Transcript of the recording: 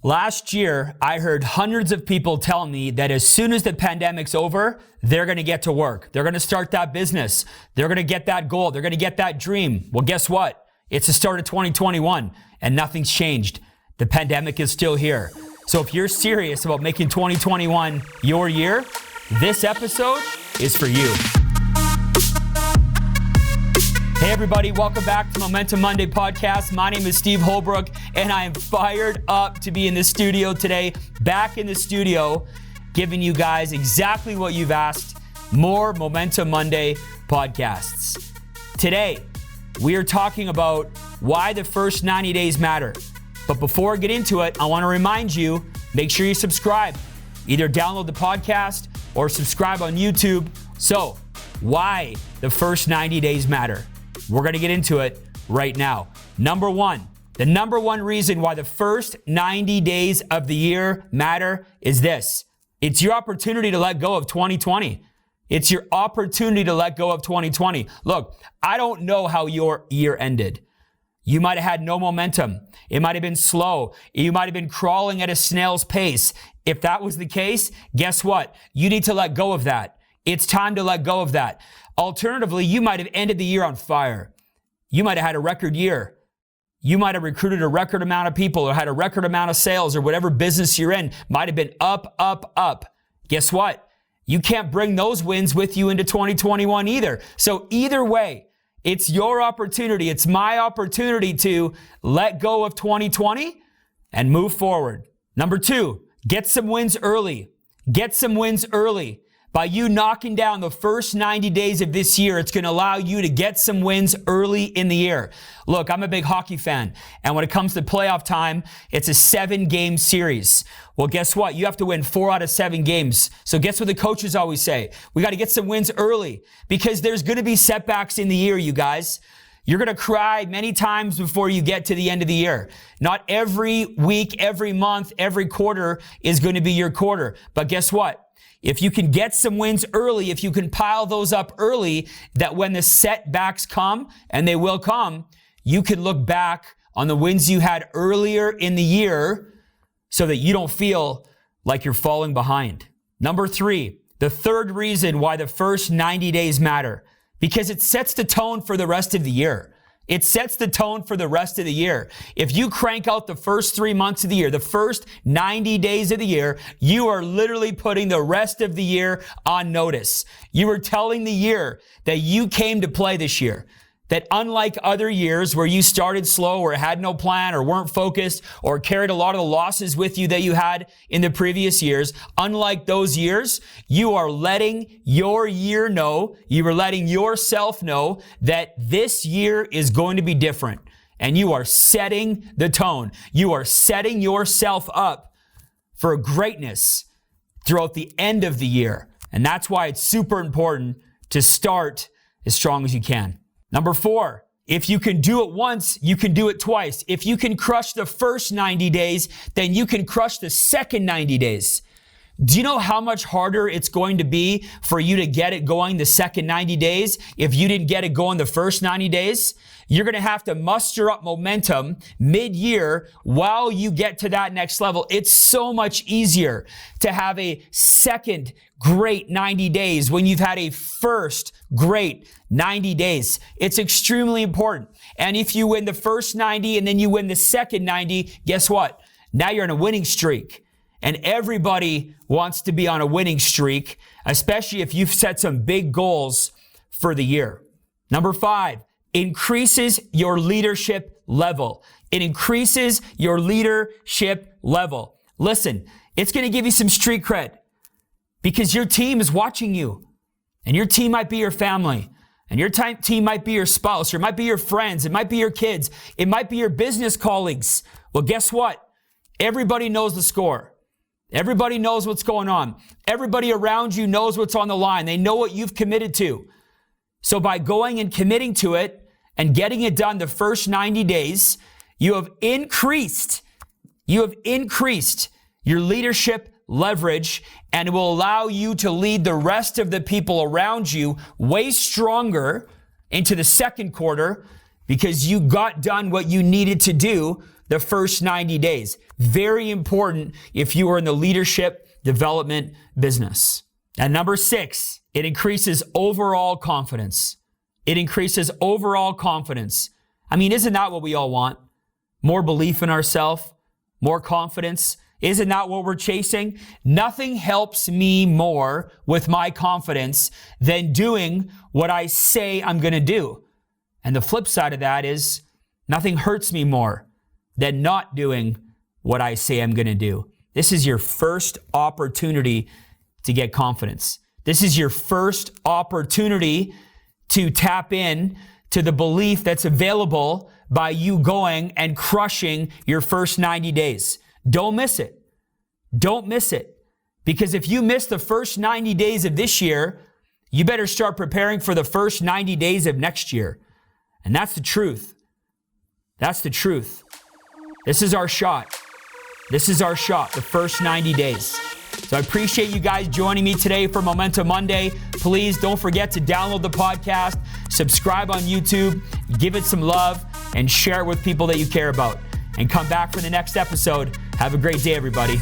Last year, I heard hundreds of people tell me that as soon as the pandemic's over, they're going to get to work. They're going to start that business. They're going to get that goal. They're going to get that dream. Well, guess what? It's the start of 2021 and nothing's changed. The pandemic is still here. So if you're serious about making 2021 your year, this episode is for you. Hey everybody, welcome back to Momentum Monday podcast. My name is Steve Holbrook and I am fired up to be in the studio today, back in the studio, giving you guys exactly what you've asked, more Momentum Monday podcasts. Today, we are talking about why the first 90 days matter. But before I get into it, I want to remind you, make sure you subscribe. Either download the podcast or subscribe on YouTube. So, why the first 90 days matter? We're going to get into it right now. Number one, the number one reason why the first 90 days of the year matter is this. It's your opportunity to let go of 2020. It's your opportunity to let go of 2020. Look, I don't know how your year ended. You might have had no momentum. It might have been slow. You might have been crawling at a snail's pace. If that was the case, guess what? You need to let go of that. It's time to let go of that. Alternatively, you might have ended the year on fire. You might have had a record year. You might have recruited a record amount of people or had a record amount of sales or whatever business you're in might have been up, up, up. Guess what? You can't bring those wins with you into 2021 either. So either way, it's your opportunity. It's my opportunity to let go of 2020 and move forward. Number two, get some wins early. Get some wins early. By you knocking down the first 90 days of this year, it's going to allow you to get some wins early in the year. Look, I'm a big hockey fan, and when it comes to playoff time, it's a 7-game series. Well, guess what? You have to win 4 out of 7 games. So guess what the coaches always say? We got to get some wins early because there's going to be setbacks in the year, you guys. You're going to cry many times before you get to the end of the year. Not every week, every month, every quarter is going to be your quarter. But guess what? If you can get some wins early, if you can pile those up early, that when the setbacks come, and they will come, you can look back on the wins you had earlier in the year so that you don't feel like you're falling behind. Number three, the third reason why the first 90 days matter, because it sets the tone for the rest of the year. It sets the tone for the rest of the year. If you crank out the first 3 months of the year, the first 90 days of the year, you are literally putting the rest of the year on notice. You are telling the year that you came to play this year. That unlike other years where you started slow or had no plan or weren't focused or carried a lot of the losses with you that you had in the previous years, unlike those years, you are letting your year know, you are letting yourself know that this year is going to be different. And you are setting the tone. You are setting yourself up for greatness throughout the end of the year. And that's why it's super important to start as strong as you can. Number four, if you can do it once, you can do it twice. If you can crush the first 90 days, then you can crush the second 90 days. Do you know how much harder it's going to be for you to get it going the second 90 days if you didn't get it going the first 90 days? You're going to have to muster up momentum mid-year while you get to that next level. It's so much easier to have a second great 90 days when you've had a first great 90 days. It's extremely important. And if you win the first 90 and then you win the second 90, guess what? Now you're on a winning streak. And everybody wants to be on a winning streak, especially if you've set some big goals for the year. Number five, increases your leadership level. It increases your leadership level. Listen, it's going to give you some street cred because your team is watching you, and your team might be your family, and your team might be your spouse, or it might be your friends, it might be your kids, it might be your business colleagues. Well, guess what? Everybody knows the score. Everybody knows what's going on. Everybody around you knows what's on the line. They know what you've committed to. So by going and committing to it and getting it done the first 90 days, you have increased your leadership leverage, and it will allow you to lead the rest of the people around you way stronger into the second quarter because you got done what you needed to do the first 90 days. Very important if you are in the leadership development business. And number 6, it increases overall confidence. It increases overall confidence. I mean, isn't that what we all want? More belief in ourselves, more confidence. Isn't that what we're chasing? Nothing helps me more with my confidence than doing what I say I'm going to do. And the flip side of that is nothing hurts me more than not doing what I say I'm going to do. This is your first opportunity to get confidence. This is your first opportunity to tap in to the belief that's available by you going and crushing your first 90 days. Don't miss it. Don't miss it. Because if you miss the first 90 days of this year, you better start preparing for the first 90 days of next year. And that's the truth. That's the truth. This is our shot. This is our shot, the first 90 days. So I appreciate you guys joining me today for Momentum Monday. Please don't forget to download the podcast, subscribe on YouTube, give it some love, and share it with people that you care about. And come back for the next episode. Have a great day, everybody.